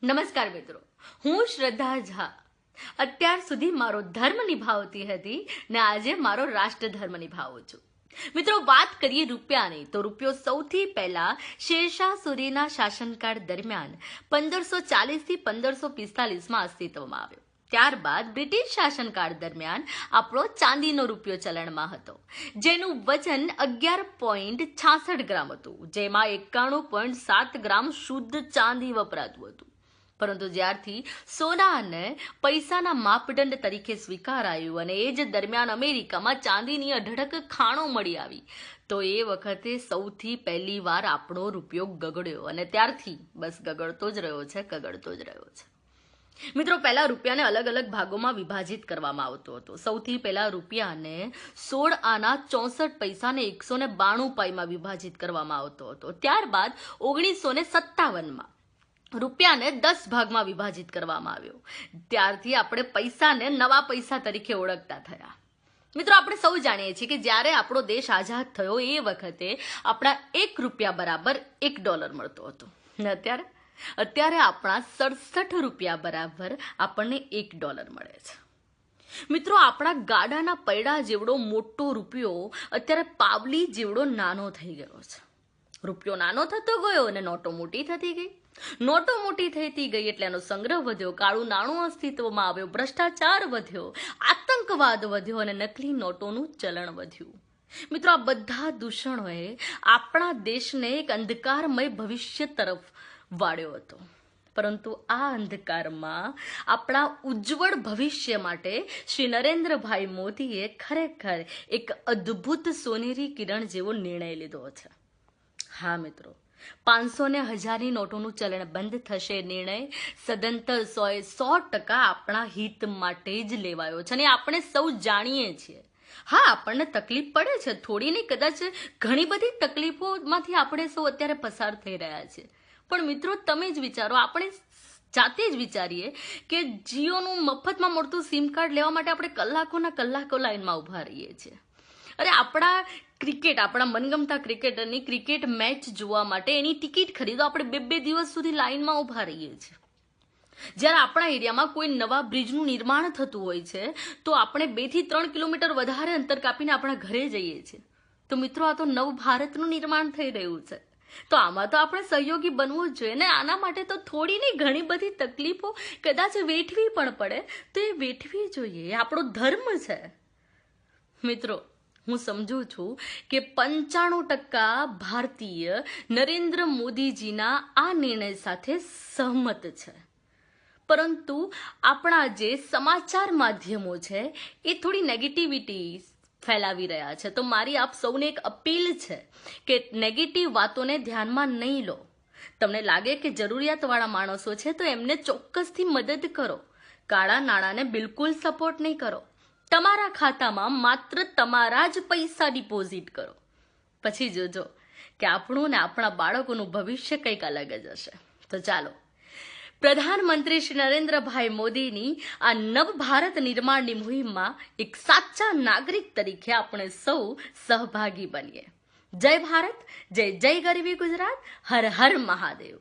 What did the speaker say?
નમસ્કાર મિત્રો, હું શ્રદ્ધા ઝા અત્યાર સુધી મારો ધર્મ નિભાવતી હતી ને આજે મારો રાષ્ટ્ર ધર્મ નિભાવું છું. મિત્રો, વાત કરીએ રૂપિયાની તો રૂપિયો સૌથી પહેલા શેરશાહ સૂરીના શાસનકાળ દરમિયાન 1540 થી 1545માં અસ્તિત્વમાં આવ્યો. ત્યારબાદ બ્રિટિશ શાસનકાળ દરમિયાન આપણો ચાંદીનો રૂપિયો ચલણમાં હતો, જેનું વજન 11.66 ગ્રામ હતું, જેમાં 91.7 ગ્રામ શુદ્ધ ચાંદી વપરાતું હતું. પરંતુ જ્યારથી સોનાને પૈસાના માપદંડ તરીકે સ્વીકારાયું અને એ જ દરમિયાન અમેરિકામાં ચાંદીની અઢળક ખાણો મળી આવી, તો એ વખતે સૌથી પહેલી વાર આપણો રૂપિયો ગગડ્યો અને ત્યારથી બસ ગગડતો જ રહ્યો છે. મિત્રો, પહેલા રૂપિયાને અલગ અલગ ભાગોમાં વિભાજિત કરવામાં આવતો હતો. સૌથી પહેલા રૂપિયાને 16 આના 64 પૈસાને 192 પાઈમાં વિભાજિત કરવામાં આવતો હતો. ત્યારબાદ 1957માં રૂપિયાને 10 ભાગમાં વિભાજિત કરવામાં આવ્યો. ત્યારથી આપણે પૈસાને નવા પૈસા તરીકે ઓળખતા થયા. મિત્રો, આપણે સૌ જાણીએ છીએ કે જ્યારે આપણો દેશ આઝાદ થયો એ વખતે આપણા 1 રૂપિયા બરાબર $1 મળતો હતો. અત્યારે આપણા 67 રૂપિયા બરાબર આપણને $1 મળે છે. મિત્રો, આપણા ગાડાના પૈડા જેવડો મોટો રૂપિયો અત્યારે પાવલી જેવડો નાનો થઈ ગયો છે. રૂપિયો નાનો થતો ગયો અને નોટો મોટી થતી ગઈ. નોટો મોટી થતી ગઈ એટલે એનો સંગ્રહ વધ્યો, કાળું નાણું અસ્તિત્વમાં આવ્યો, ભ્રષ્ટાચાર વધ્યો, આતંકવાદ વધ્યો અને નકલી નોટોનું ચલણ વધ્યું. મિત્રો, આ બધા દૂષણોએ આપણા દેશને એક અંધકારમય ભવિષ્ય તરફ વાળ્યો હતો. પરંતુ આ અંધકારમાં આપણા ઉજ્જવળ ભવિષ્ય માટે શ્રી નરેન્દ્રભાઈ મોદીએ ખરેખર એક અદ્ભુત સોનેરી કિરણ જેવો નિર્ણય લીધો છે. હા મિત્રો, 500 ને 1000ની નોટોનું ચલણ બંધ થશે. નિર્ણય સદંતર 100% આપણા હિત માટે જ લેવાયો છે અને આપણે સૌ જાણીએ છીએ. હા, આપણને તકલીફ પડે છે, થોડી નહીં, કદાચ ઘણી બધી તકલીફોમાંથી આપણે સૌ અત્યારે પસાર થઈ રહ્યા છીએ. પણ મિત્રો, તમે જ વિચારો, આપણે જાતે જ વિચારીએ કે જીઓનું મફતમાં મળતું સિમ કાર્ડ લેવા માટે આપણે કલાકોના કલાકો લાઈનમાં ઊભા રહીએ છીએ. અરે, આપણા મનગમતા ક્રિકેટરની ક્રિકેટ મેચ જોવા માટે એની ટિકિટ ખરીદો આપણે 2 દિવસ સુધી લાઈનમાં ઊભા રહીએ છીએ. જ્યારે આપણા એરિયામાં કોઈ નવા બ્રિજનું નિર્માણ થતું હોય છે તો આપણે 2 થી 3 કિલોમીટર વધારે અંતર કાપીને આપણા ઘરે જઈએ છીએ. તો મિત્રો, આ તો નવ ભારતનું નિર્માણ થઈ રહ્યું છે. તો આમાં તો આપણે સહયોગી બનવું જ જોઈએ ને. આના માટે તો થોડી નહીં, ઘણી બધી તકલીફો કદાચ વેઠવી પણ પડે તો એ વેઠવી જોઈએ, એ આપણો ધર્મ છે. મિત્રો, હું સમજુ છું કે 95% ભારતીય નરેન્દ્ર મોદીજીના આ નિર્ણય સાથે સહમત છે. પરંતુ આપણા જે સમાચાર માધ્યમો છે એ થોડી નેગેટિવિટી ફેલાવી રહ્યા છે. તો મારી આપ સૌને એક અપીલ છે કે નેગેટિવ વાતોને ધ્યાનમાં નહીં લો. તમને લાગે કે જરૂરિયાતવાળા માણસો છે તો એમને ચોક્કસથી મદદ કરો. કાળા નાણાંને બિલકુલ સપોર્ટ નહીં કરો. તમારા ખાતામાં માત્ર તમારા જ પૈસા ડિપોઝિટ કરો. પછી જોજો કે આપણું ને આપણા બાળકોનું ભવિષ્ય કંઈક અલગ જ હશે. તો ચાલો, પ્રધાનમંત્રી શ્રી નરેન્દ્રભાઈ મોદીની આ નવ ભારત નિર્માણની મુહિમમાં એક સાચા નાગરિક તરીકે આપણે સૌ સહભાગી બનીએ. જય ભારત, જય જય ગરવી ગુજરાત, હર હર મહાદેવ.